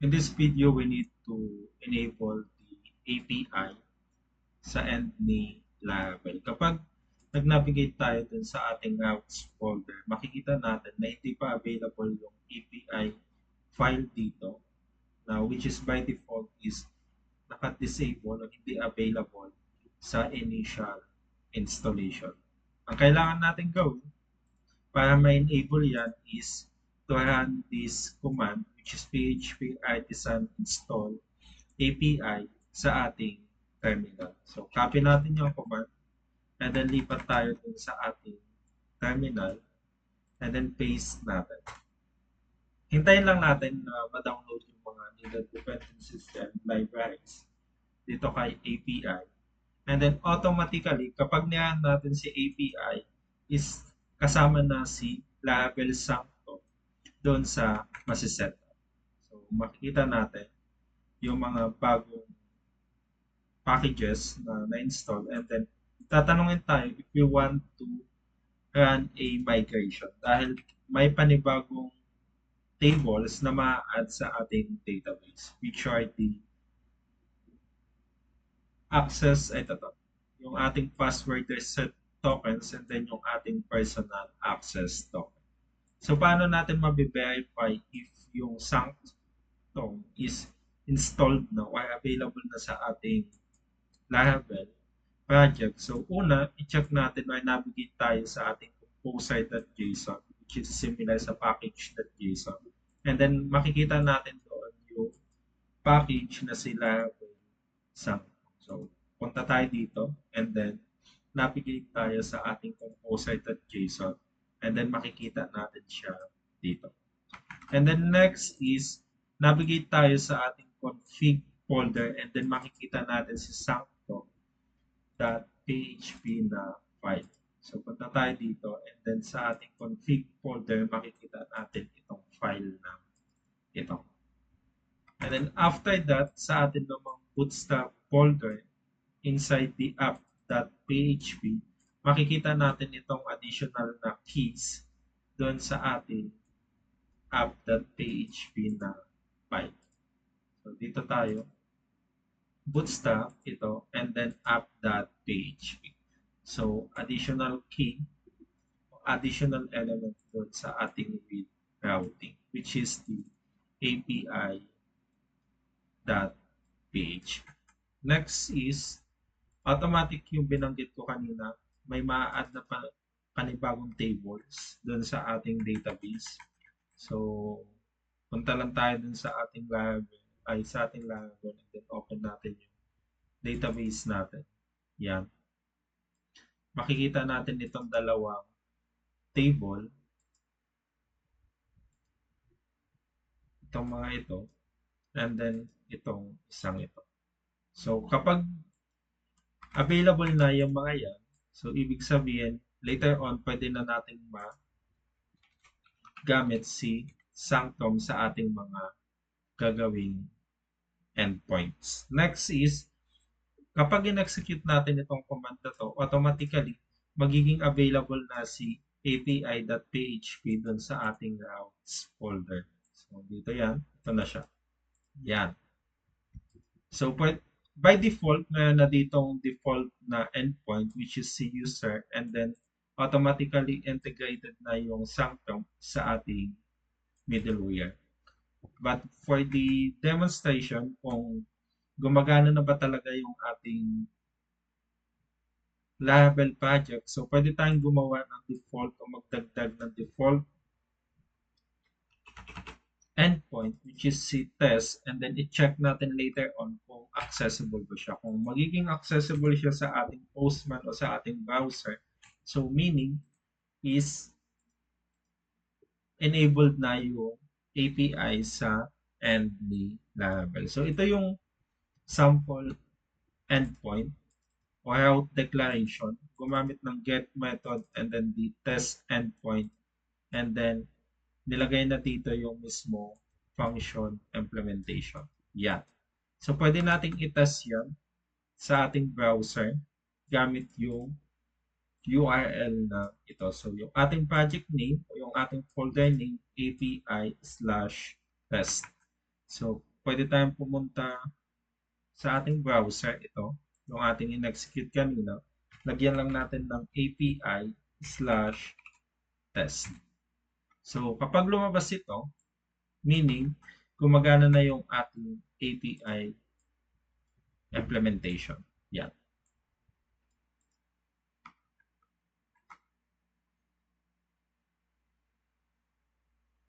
In this video, we need to enable the API sa end ni Laravel. Kapag nag-navigate tayo dun sa ating routes folder, makikita natin na hindi pa available yung API file dito, na which is by default is naka-disable o hindi available sa initial installation. Ang kailangan natin gawin para ma-enable yan is to run this command, which is php artisan install API sa ating terminal. So, copy natin yung command and then lipat tayo dun sa ating terminal and then paste natin. Hintayin lang natin na ma-download yung mga needed dependencies and libraries dito kay API. And then automatically, kapag niyan natin si API, is kasama na si Laravel Sanctum doon sa masiset. So, makikita natin yung mga bagong packages na na-install and then tatanungin tayo if we want to run a migration dahil may panibagong tables na ma-add sa ating database which are the access, ito to, yung ating password reset tokens and then yung ating personal access token. So, paano natin mabe-verify if yung Sanctum is installed na or available na sa ating Laravel project? So, una, i-check natin or navigate tayo sa ating composer.json which is similar sa package.json. And then, makikita natin doon yung package na si Laravel Sanctum. So, punta tayo dito and then navigate tayo sa ating composer.json and then makikita natin siya dito. And then next is navigate tayo sa ating config folder and then makikita natin si sanctum.php na file. So punta tayo dito and then sa ating config folder makikita natin itong file na ito. And then after that, sa atin namang bootstrap folder, inside the app.php, makikita natin itong additional na keys doon sa ating app.php na file. So, dito tayo, bootstrap ito, and then app.php. So, additional key, additional element doon sa ating read routing, which is the API.php. Next is automatic yung binanggit ko kanina. May ma-add na panibagong tables doon sa ating database. So, punta lang tayo doon sa ating Laravel and then open natin yung database natin. Yan. Makikita natin itong dalawang table. Itong mga ito. And then, itong isang ito. So, kapag available na yung mga yan, so ibig sabihin, later on, pwede na nating gamit si Sanctum sa ating mga gagawing endpoints. Next is, kapag in-execute natin itong command na to, automatically, magiging available na si api.php dun sa ating routes folder. So, dito yan. Ito na siya. Yan. So, by default, meron na ditong default na endpoint which is si user and then automatically integrated na yung Sanctum sa ating middleware. But for the demonstration, kung gumagana na ba talaga yung ating Laravel project, so pwede tayong gumawa ng default o magdagdag ng default endpoint which is si test and then i-check natin later on kung accessible ba siya. Kung magiging accessible siya sa ating Postman o sa ating browser, so meaning is enabled na yung API sa end ni Laravel. So ito yung sample endpoint o route declaration. Gumamit ng get method and then the test endpoint and then nilagay na dito yung mismo function implementation. Yan. So, pwede nating i-test yan sa ating browser gamit yung URL na ito. So, yung ating project name o yung ating folder name API/test. So, pwede tayong pumunta sa ating browser, ito, yung ating in-execute kanina, lagyan lang natin ng API/test. So, kapag lumabas ito, meaning, gumagana na yung ating API implementation. Yan.